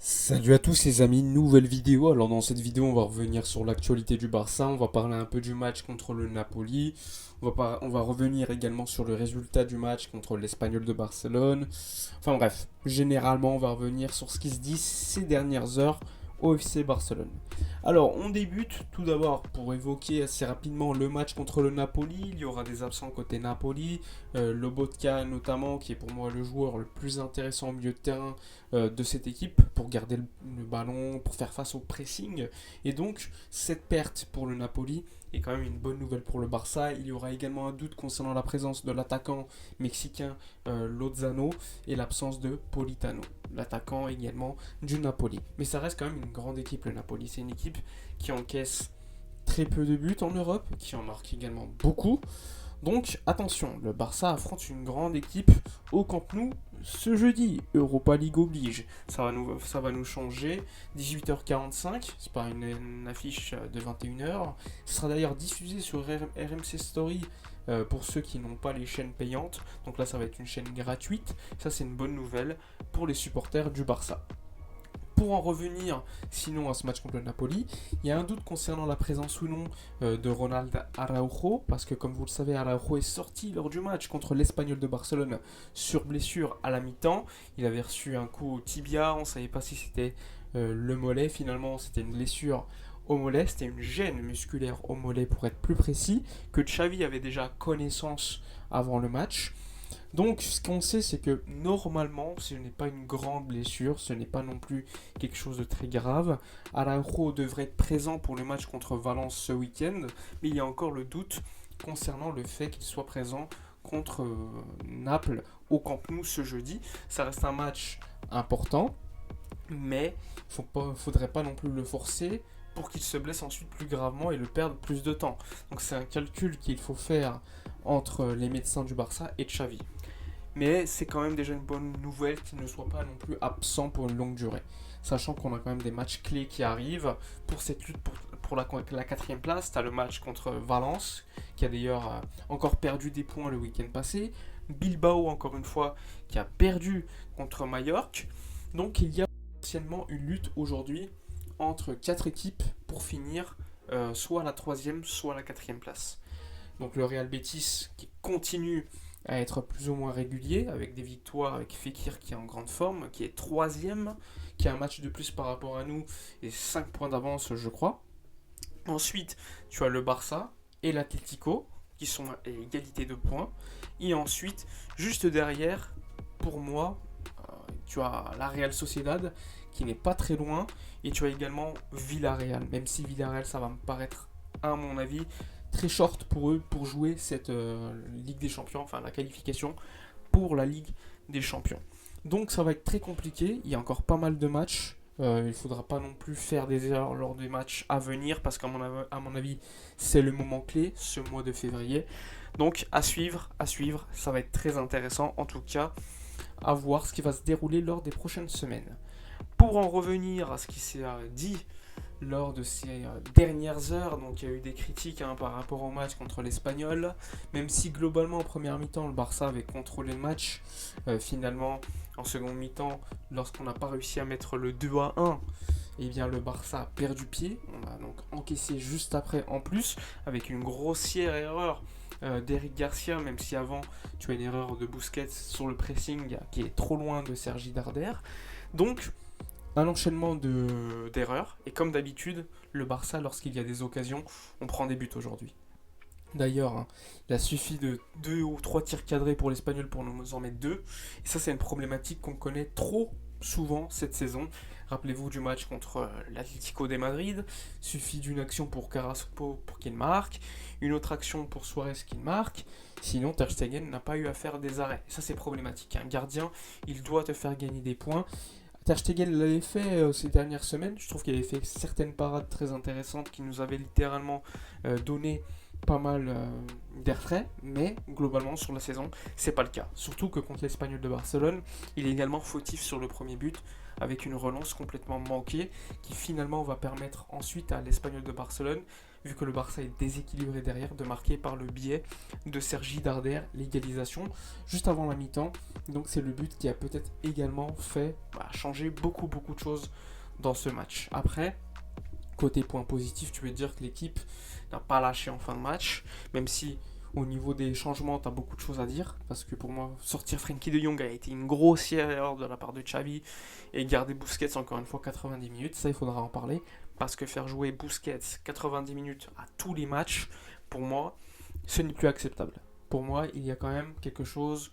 Salut à tous les amis, nouvelle vidéo. Alors dans cette vidéo on va revenir sur l'actualité du Barça, on va parler un peu du match contre le Napoli, on va revenir également sur le résultat du match contre l'Espagnol de Barcelone. Enfin bref, généralement on va revenir sur ce qui se dit ces dernières heures au FC Barcelone. Alors on débute tout d'abord pour évoquer assez rapidement le match contre le Napoli. Il y aura des absents côté Napoli, Lobotka notamment qui est pour moi le joueur le plus intéressant au milieu de terrain de cette équipe pour garder le ballon, pour faire face au pressing. Et donc, cette perte pour le Napoli est quand même une bonne nouvelle pour le Barça. Il y aura également un doute concernant la présence de l'attaquant mexicain Lozano et l'absence de Politano, l'attaquant également du Napoli. Mais ça reste quand même une grande équipe, le Napoli. C'est une équipe qui encaisse très peu de buts en Europe, qui en marque également beaucoup. Donc attention, le Barça affronte une grande équipe au Camp Nou ce jeudi. Europa League oblige. Ça va nous changer. 18h45, c'est pas une affiche de 21h. Ce sera d'ailleurs diffusé sur RMC Story pour ceux qui n'ont pas les chaînes payantes. Donc là, ça va être une chaîne gratuite. Ça, c'est une bonne nouvelle pour les supporters du Barça. Pour en revenir sinon à ce match contre le Napoli, il y a un doute concernant la présence ou non de Ronald Araujo, parce que comme vous le savez, Araujo est sorti lors du match contre l'Espagnol de Barcelone sur blessure à la mi-temps. Il avait reçu un coup au tibia, on ne savait pas si c'était le mollet, finalement c'était une blessure au mollet, c'était une gêne musculaire au mollet pour être plus précis, que Xavi avait déjà connaissance avant le match. Donc, ce qu'on sait, c'est que normalement, ce n'est pas une grande blessure, ce n'est pas non plus quelque chose de très grave. Araujo devrait être présent pour le match contre Valence ce week-end, mais il y a encore le doute concernant le fait qu'il soit présent contre Naples au Camp Nou ce jeudi. Ça reste un match important, mais il ne faudrait pas non plus le forcer pour qu'il se blesse ensuite plus gravement et le perde plus de temps. Donc c'est un calcul qu'il faut faire entre les médecins du Barça et Xavi. Mais c'est quand même déjà une bonne nouvelle qu'il ne soit pas non plus absent pour une longue durée. Sachant qu'on a quand même des matchs clés qui arrivent pour cette lutte pour la quatrième place. Tu as le match contre Valence, qui a d'ailleurs encore perdu des points le week-end passé. Bilbao, encore une fois, qui a perdu contre Mallorca. Donc il y a potentiellement une lutte aujourd'hui entre quatre équipes pour finir soit à la troisième, soit à la quatrième place. Donc le Real Betis qui continue à être plus ou moins régulier, avec des victoires, avec Fekir qui est en grande forme, qui est troisième, qui a un match de plus par rapport à nous et 5 points d'avance je crois. Ensuite tu as le Barça et l'Atlético qui sont à égalité de points. Et ensuite, juste derrière, pour moi, tu as la Real Sociedad qui n'est pas très loin et tu as également Villarreal, même si Villarreal ça va me paraître à mon avis très short pour eux pour jouer cette Ligue des Champions, enfin la qualification pour la Ligue des Champions. Donc ça va être très compliqué, il y a encore pas mal de matchs. Il ne faudra pas non plus faire des erreurs lors des matchs à venir parce qu'à mon avis, c'est le moment clé, ce mois de février. Donc à suivre, ça va être très intéressant en tout cas, à voir ce qui va se dérouler lors des prochaines semaines. Pour en revenir à ce qui s'est dit lors de ces dernières heures. Donc il y a eu des critiques par rapport au match contre l'Espagnol, même si globalement en première mi-temps le Barça avait contrôlé le match. Finalement, en seconde mi-temps, lorsqu'on n'a pas réussi à mettre le 2-1, eh bien le Barça a perdu pied. On a donc encaissé juste après en plus, avec une grossière erreur d'Eric Garcia, même si avant tu as une erreur de Busquets sur le pressing qui est trop loin de Sergi Darder. Donc un enchaînement d'erreurs. Et comme d'habitude, le Barça, lorsqu'il y a des occasions, on prend des buts aujourd'hui. D'ailleurs, il a suffi de 2 ou 3 tirs cadrés pour l'Espagnol pour nous en mettre 2. Et ça, c'est une problématique qu'on connaît trop souvent cette saison. Rappelez-vous du match contre l'Atlético de Madrid. Suffit d'une action pour Carrasco pour qu'il marque, une autre action pour Suarez qu'il marque. Sinon, Ter Stegen n'a pas eu à faire des arrêts. Et ça, c'est problématique. Un gardien, il doit te faire gagner des points. Ter Stegen l'avait fait ces dernières semaines. Je trouve qu'il avait fait certaines parades très intéressantes qui nous avaient littéralement donné pas mal d'air frais, mais globalement sur la saison, c'est pas le cas. Surtout que contre l'Espagnol de Barcelone, il est également fautif sur le premier but avec une relance complètement manquée qui finalement va permettre ensuite à l'Espagnol de Barcelone vu que le Barça est déséquilibré derrière, de marquer par le biais de Sergi Darder l'égalisation juste avant la mi-temps. Donc c'est le but qui a peut-être également fait changer beaucoup de choses dans ce match. Après, côté point positif, tu veux dire que l'équipe n'a pas lâché en fin de match, même si au niveau des changements, tu as beaucoup de choses à dire, parce que pour moi, sortir Frenkie de Jong a été une grossière erreur de la part de Xavi, et garder Busquets encore une fois 90 minutes, ça il faudra en parler, parce que faire jouer Busquets 90 minutes à tous les matchs, pour moi, ce n'est plus acceptable. Pour moi, il y a quand même quelque chose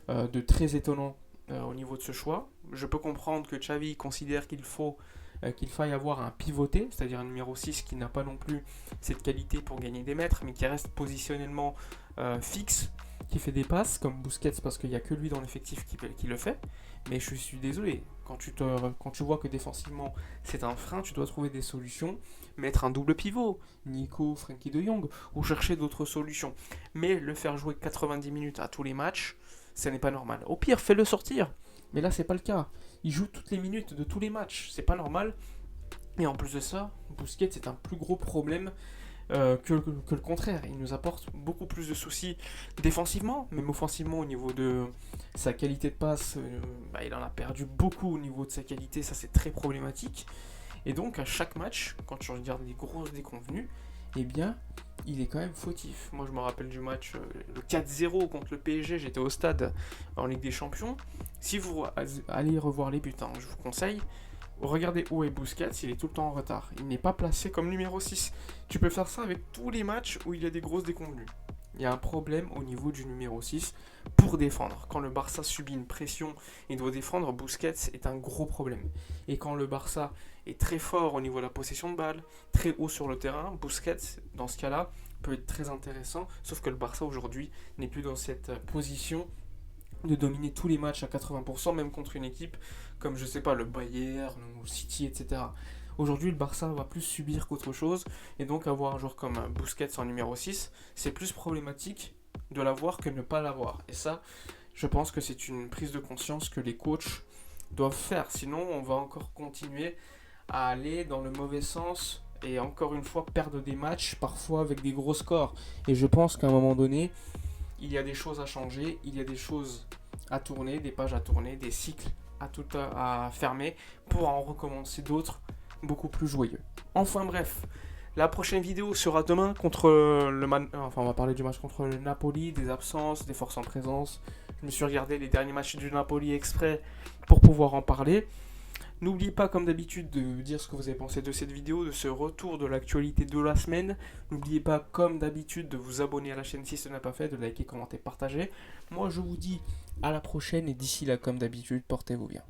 de très étonnant au niveau de ce choix. Je peux comprendre que Xavi considère qu'il faille avoir un pivoté, c'est-à-dire un numéro 6 qui n'a pas non plus cette qualité pour gagner des mètres, mais qui reste positionnellement fixe, qui fait des passes, comme Busquets, parce qu'il n'y a que lui dans l'effectif qui le fait. Mais je suis désolé, quand tu vois que défensivement c'est un frein, tu dois trouver des solutions, mettre un double pivot, Nico, Frenkie de Jong, ou chercher d'autres solutions. Mais le faire jouer 90 minutes à tous les matchs, ce n'est pas normal. Au pire, fais-le sortir. Mais là, c'est pas le cas. Il joue toutes les minutes de tous les matchs. C'est pas normal. Et en plus de ça, Busquets c'est un plus gros problème que le contraire. Il nous apporte beaucoup plus de soucis défensivement, même offensivement au niveau de sa qualité de passe. Il en a perdu beaucoup au niveau de sa qualité. Ça, c'est très problématique. Et donc, à chaque match, quand tu regardes les grosses déconvenues, eh bien, il est quand même fautif. Moi, je me rappelle du match, le 4-0 contre le PSG, j'étais au stade en Ligue des Champions. Si vous allez revoir les buts, je vous conseille, regardez où est Busquets, il est tout le temps en retard. Il n'est pas placé comme numéro 6. Tu peux faire ça avec tous les matchs où il y a des grosses déconvenues. Il y a un problème au niveau du numéro 6 pour défendre. Quand le Barça subit une pression et doit défendre, Busquets est un gros problème. Et quand le Barça est très fort au niveau de la possession de balle, très haut sur le terrain, Busquets, dans ce cas-là, peut être très intéressant. Sauf que le Barça aujourd'hui n'est plus dans cette position de dominer tous les matchs à 80%, même contre une équipe comme, je sais pas, le Bayern ou le City, etc. Aujourd'hui, le Barça va plus subir qu'autre chose, et donc avoir un joueur comme Busquets en numéro 6, c'est plus problématique de l'avoir que de ne pas l'avoir. Et ça, je pense que c'est une prise de conscience que les coachs doivent faire, sinon on va encore continuer à aller dans le mauvais sens et encore une fois perdre des matchs, parfois avec des gros scores. Et je pense qu'à un moment donné, il y a des choses à changer, il y a des choses à tourner, des pages à tourner, des cycles à fermer pour en recommencer d'autres beaucoup plus joyeux. Enfin bref, la prochaine vidéo sera demain contre on va parler du match contre le Napoli, des absences, des forces en présence. Je me suis regardé les derniers matchs du Napoli exprès pour pouvoir en parler. N'oubliez pas, comme d'habitude, de dire ce que vous avez pensé de cette vidéo, de ce retour de l'actualité de la semaine. N'oubliez pas, comme d'habitude, de vous abonner à la chaîne si ce n'est pas fait, de liker, commenter, partager. Moi, je vous dis à la prochaine et d'ici là, comme d'habitude, portez-vous bien.